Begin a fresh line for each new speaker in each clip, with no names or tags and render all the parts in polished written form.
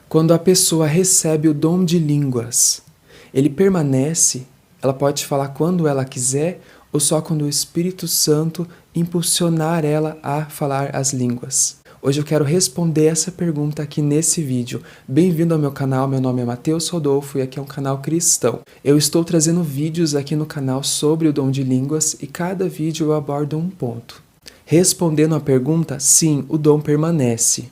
Quando a pessoa recebe o dom de línguas, ele permanece, ela pode falar quando ela quiser ou só quando o Espírito Santo impulsionar ela a falar as línguas. Hoje eu quero responder essa pergunta aqui nesse vídeo. Bem-vindo ao meu canal, meu nome é Matheus Rodolfo e aqui é um canal cristão. Eu estou trazendo vídeos aqui no canal sobre o dom de línguas e cada vídeo eu abordo um ponto. Respondendo à pergunta, sim, o dom permanece.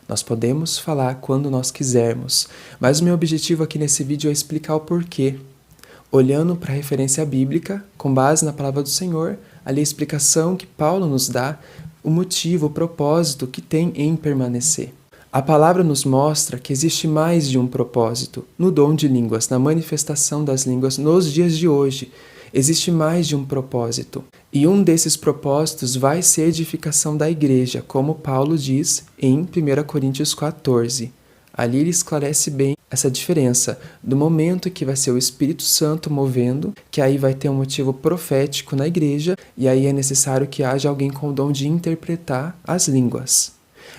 Nós podemos falar quando nós quisermos, mas o meu objetivo aqui nesse vídeo é explicar o porquê. Olhando para a referência bíblica, com base na palavra do Senhor, ali a explicação que Paulo nos dá, o motivo, o propósito que tem em permanecer. A palavra nos mostra que existe mais de um propósito no dom de línguas, na manifestação das línguas nos dias de hoje. Existe mais de um propósito. E um desses propósitos vai ser a edificação da igreja, como Paulo diz em 1 Coríntios 14. Ali ele esclarece bem essa diferença do momento que vai ser o Espírito Santo movendo, que aí vai ter um motivo profético na igreja, e aí é necessário que haja alguém com o dom de interpretar as línguas.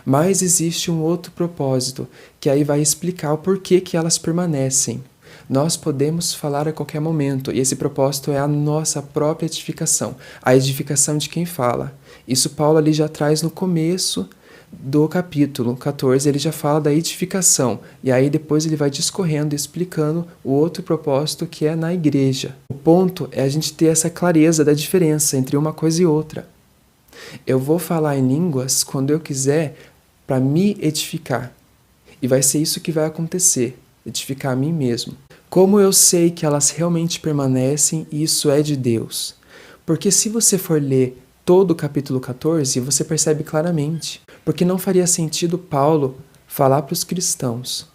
Mas existe um outro propósito, que aí vai explicar o porquê que elas permanecem. Nós podemos falar a qualquer momento, e esse propósito é a nossa própria edificação, a edificação de quem fala. Isso Paulo ali já traz no começo do capítulo 14, ele já fala da edificação, e aí depois ele vai discorrendo e explicando o outro propósito que é na igreja. O ponto é a gente ter essa clareza da diferença entre uma coisa e outra. Eu vou falar em línguas quando eu quiser para me edificar, e vai ser isso que vai acontecer, edificar a mim mesmo. Como eu sei que elas realmente permanecem, isso é de Deus. Porque se você for ler todo o capítulo 14, você percebe claramente. Porque não faria sentido Paulo falar para os cristãos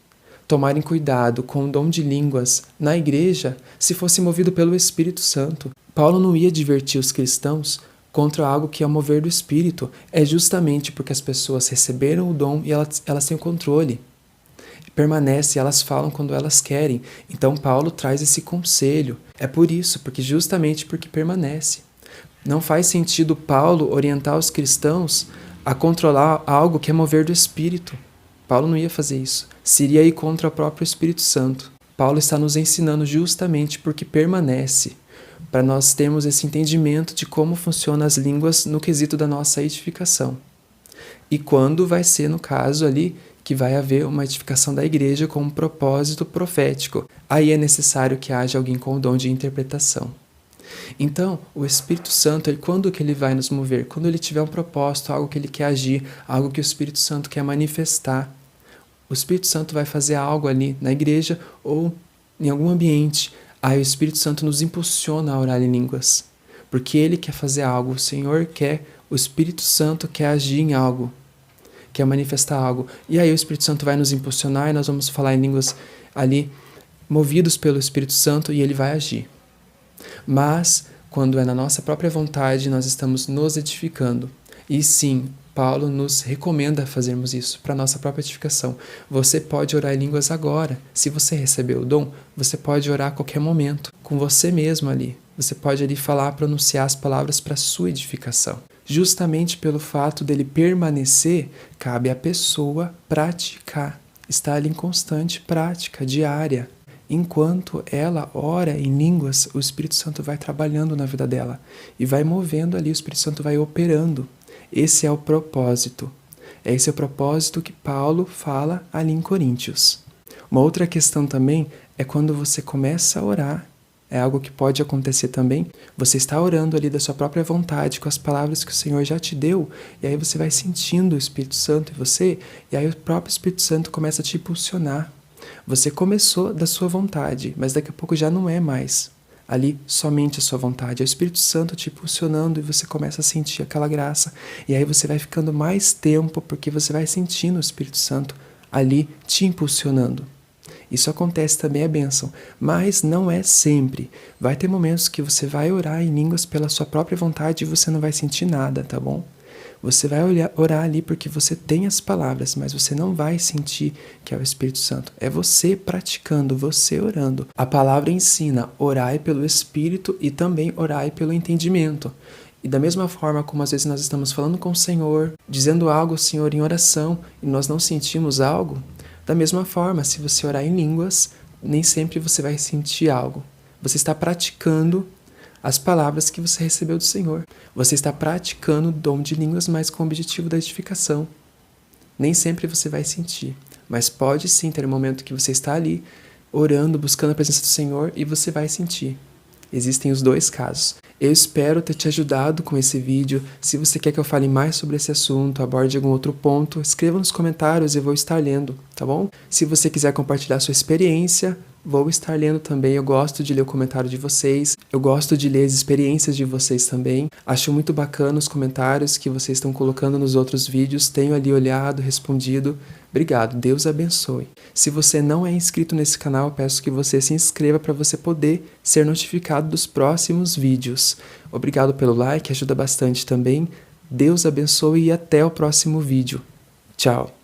tomarem cuidado com o dom de línguas na igreja se fosse movido pelo Espírito Santo. Paulo não ia divertir os cristãos contra algo que é o mover do Espírito. É justamente porque as pessoas receberam o dom e elas têm o controle. Permanece, elas falam quando elas querem. Então Paulo traz esse conselho. É por isso, justamente porque permanece. Não faz sentido Paulo orientar os cristãos a controlar algo que é mover do Espírito. Paulo não ia fazer isso. Seria ir contra o próprio Espírito Santo. Paulo está nos ensinando justamente porque permanece, para nós termos esse entendimento de como funcionam as línguas no quesito da nossa edificação. E quando vai ser, no caso ali, que vai haver uma edificação da igreja com um propósito profético. Aí é necessário que haja alguém com o dom de interpretação. Então, o Espírito Santo, quando que ele vai nos mover? Quando ele tiver um propósito, algo que ele quer agir, algo que o Espírito Santo quer manifestar. O Espírito Santo vai fazer algo ali na igreja ou em algum ambiente. Aí o Espírito Santo nos impulsiona a orar em línguas. Porque ele quer fazer algo, o Senhor quer, o Espírito Santo quer agir em algo, quer manifestar algo. E aí o Espírito Santo vai nos impulsionar e nós vamos falar em línguas ali, movidos pelo Espírito Santo, e ele vai agir. Mas, quando é na nossa própria vontade, nós estamos nos edificando. E sim, Paulo nos recomenda fazermos isso para a nossa própria edificação. Você pode orar em línguas agora. Se você recebeu o dom, você pode orar a qualquer momento, com você mesmo ali. Você pode ali falar, pronunciar as palavras para a sua edificação. Justamente pelo fato dele permanecer, cabe à pessoa praticar, estar ali em constante prática diária. Enquanto ela ora em línguas, o Espírito Santo vai trabalhando na vida dela e vai movendo ali, o Espírito Santo vai operando. Esse é o propósito. Esse é o propósito que Paulo fala ali em Coríntios. Uma outra questão também é quando você começa a orar. É algo que pode acontecer também. Você está orando ali da sua própria vontade, com as palavras que o Senhor já te deu, e aí você vai sentindo o Espírito Santo em você, e aí o próprio Espírito Santo começa a te impulsionar. Você começou da sua vontade, mas daqui a pouco já não é mais ali somente a sua vontade. É o Espírito Santo te impulsionando e você começa a sentir aquela graça. E aí você vai ficando mais tempo, porque você vai sentindo o Espírito Santo ali te impulsionando. Isso acontece também, é bênção, mas não é sempre. Vai ter momentos que você vai orar em línguas pela sua própria vontade e você não vai sentir nada, tá bom? Você vai orar ali porque você tem as palavras, mas você não vai sentir que é o Espírito Santo. É você praticando, você orando. A palavra ensina, orai pelo Espírito e também orai pelo entendimento. E da mesma forma como às vezes nós estamos falando com o Senhor, dizendo algo ao Senhor em oração, e nós não sentimos algo, Da mesma forma, se você orar em línguas, nem sempre você vai sentir algo. Você está praticando as palavras que você recebeu do Senhor. Você está praticando o dom de línguas, mas com o objetivo da edificação. Nem sempre você vai sentir, mas pode sim ter um momento que você está ali, orando, buscando a presença do Senhor, e você vai sentir. Existem os dois casos. Eu espero ter te ajudado com esse vídeo. Se você quer que eu fale mais sobre esse assunto, aborde algum outro ponto, escreva nos comentários e eu vou estar lendo, tá bom? Se você quiser compartilhar sua experiência, vou estar lendo também. Eu gosto de ler o comentário de vocês, eu gosto de ler as experiências de vocês também. Acho muito bacana os comentários que vocês estão colocando nos outros vídeos. Tenho ali olhado, respondido. Obrigado, Deus abençoe. Se você não é inscrito nesse canal, peço que você se inscreva para você poder ser notificado dos próximos vídeos. Obrigado pelo like, ajuda bastante também. Deus abençoe e até o próximo vídeo. Tchau!